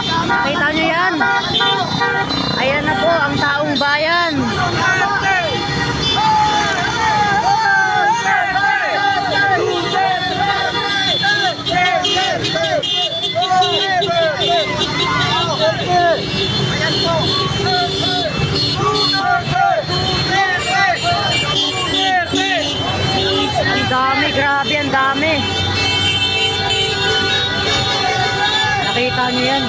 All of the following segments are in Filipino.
Nakita nyo yan? Ayan na po ang taong bayan. Ang dami, grabe, ang dami. Nakita nyo yan?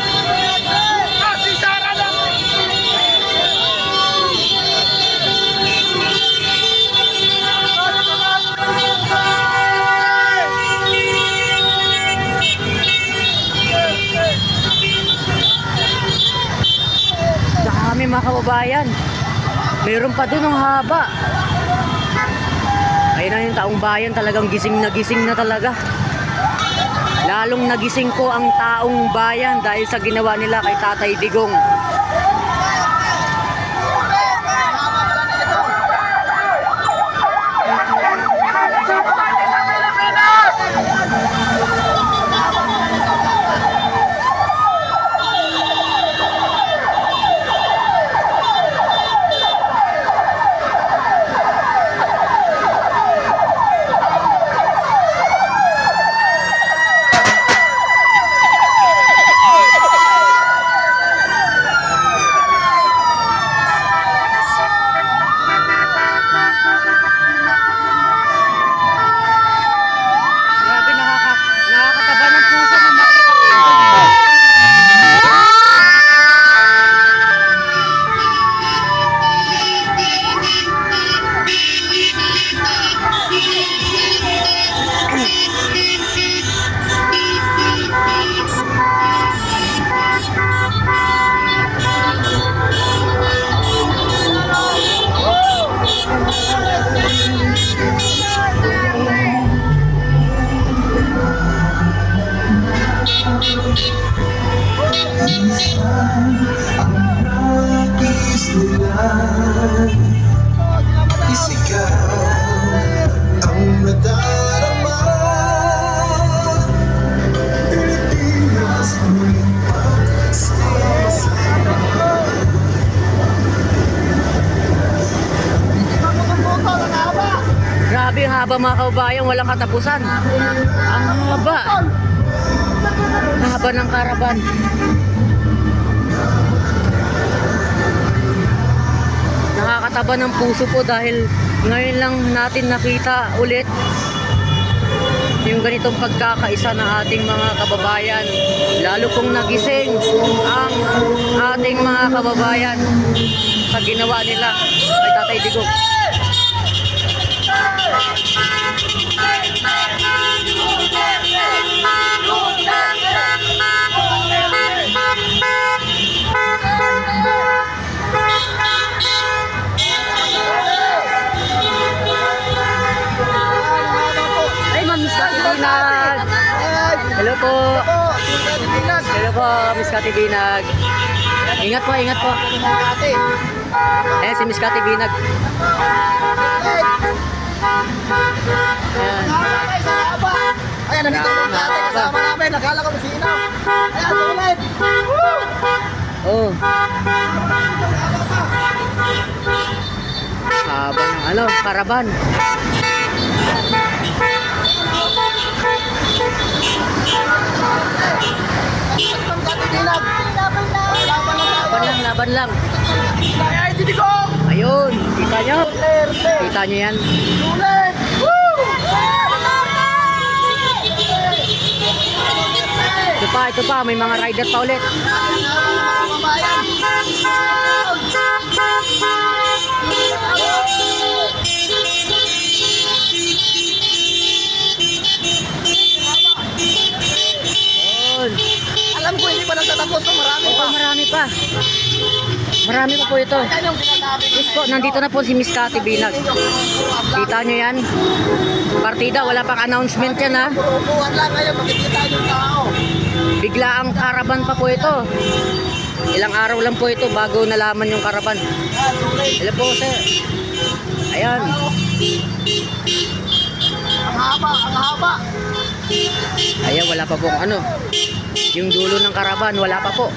Dami mga kababayan. Meron pa dun ang haba. Ayun na yung taong bayan, talagang gising na talaga. Lalong nagising ko ang taong bayan dahil sa ginawa nila kay Tatay Digong. Grabe ang haba mga kababayan, walang katapusan. Ang haba. Haba ng karaban. Nakakataba ng puso po dahil ngayon lang natin nakita ulit yung ganitong pagkakaisa ng ating mga kababayan. Lalo pong nagising ang ating mga kababayan sa ginawa nila kay Tatay Digong. Hello po. Hello po, Miss Cathy Binag. Ingat po, ingat po. Eh, si Miss Cathy Binag. Ayan. Ayan, nandito po natin kasama namin. Nakala ko masina. Ayan, sulit. Oh. Haba ng ano, karaban. Laban lang. Ayun, kita nyo? Kita nyo yan? Ito pa, may mga rider pa ulit. Alam ko hindi pa nagtatapos to, marami pa. Marami pa. Marami pa po ito. Yes po, nandito na po si Miss Cathy Binag. Kita nyo yan? Partida, wala pang announcement yan ha. Upuan lang kayo, makikita yung tao. Bigla ang karaban pa po ito. Ilang araw lang po ito bago nalaman yung karaban. Hello po sir. Ayan. Ang haba, ang haba. Ayan, wala pa pong ano. Yung dulo ng karaban, wala pa po.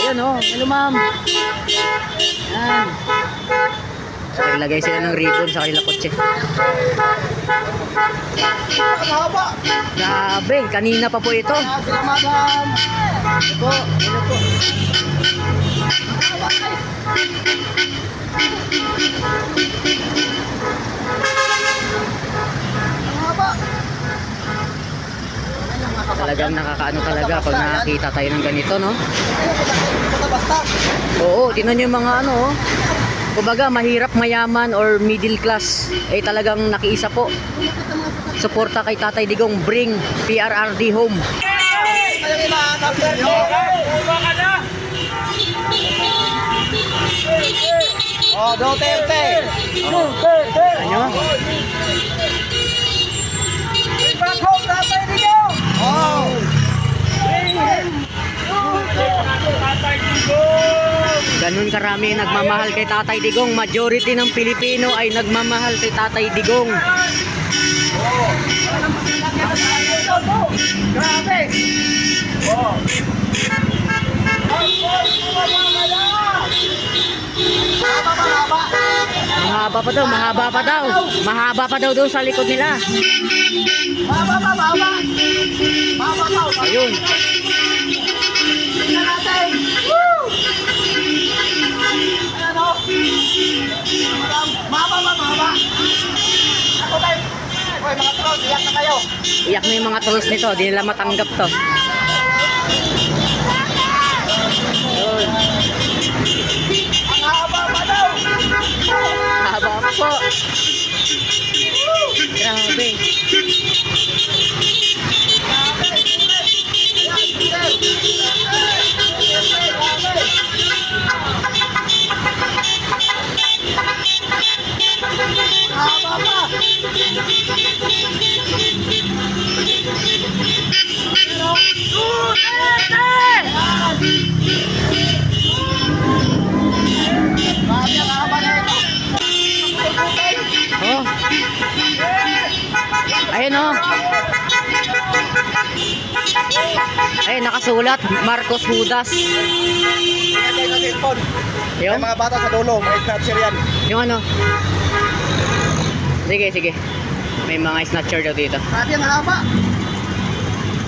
Ayan oh, hello ma'am. Ayan. Naglagay sila ng ribbon sa kanilang kotse. Mahaba. Grabe, kanina pa po ito. Kaya sila madam. Ito po, hello po. Mahaba. Talagang nakakaano talaga pag nakakita tayo ng ganito, no? Basta-basta. Oo, tingnan nyo yung mga ano, oh. Kumbaga, mahirap, mayaman, or middle class, eh talagang nakiisa po. Suporta kay Tatay Digong, bring PRRD home. Kayo nila, number nyo. Oh, Duterte. Ano? Oh. Ganun karami nagmamahal kay Tatay Digong. Majority ng Pilipino ay nagmamahal kay Tatay Digong. Grabe. Oh. Mahaba pa daw, mahaba pa daw. Mahaba pa daw doon sa likod nila. Ayun. Tingnan natin. Woo! Ayan o. Mahaba. Ako tayo. Hoy, mga trolls, iyak na kayo. Iyak na yung mga trolls nito. Di nila matanggap to. Ayun. Ang haba pa daw. Mahaba pa po. Grabe. Haba pa. Grabe ang haba na ito. Oh. Ayun oh. Ay, nakasulat Marcos Judas. Tingnan kayo ng cellphone. May Yung mga bata sa dulo, mga snatcher yan. yung ano. Sige, sige. May mga snatcher daw dito. Grabe ang haba.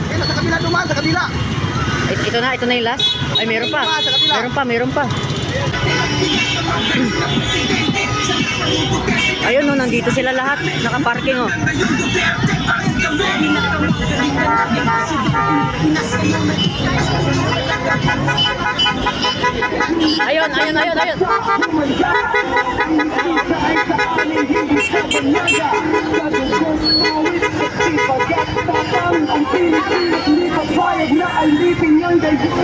Eh, nasa kabila dumaan, sa kabila. Ito na yung last. Ay, meron pa. Meron pa. Ayun oh, nandito sila lahat. Nakaparking oh. Ayun. Hindi pa payag na alipin niyang daigdig.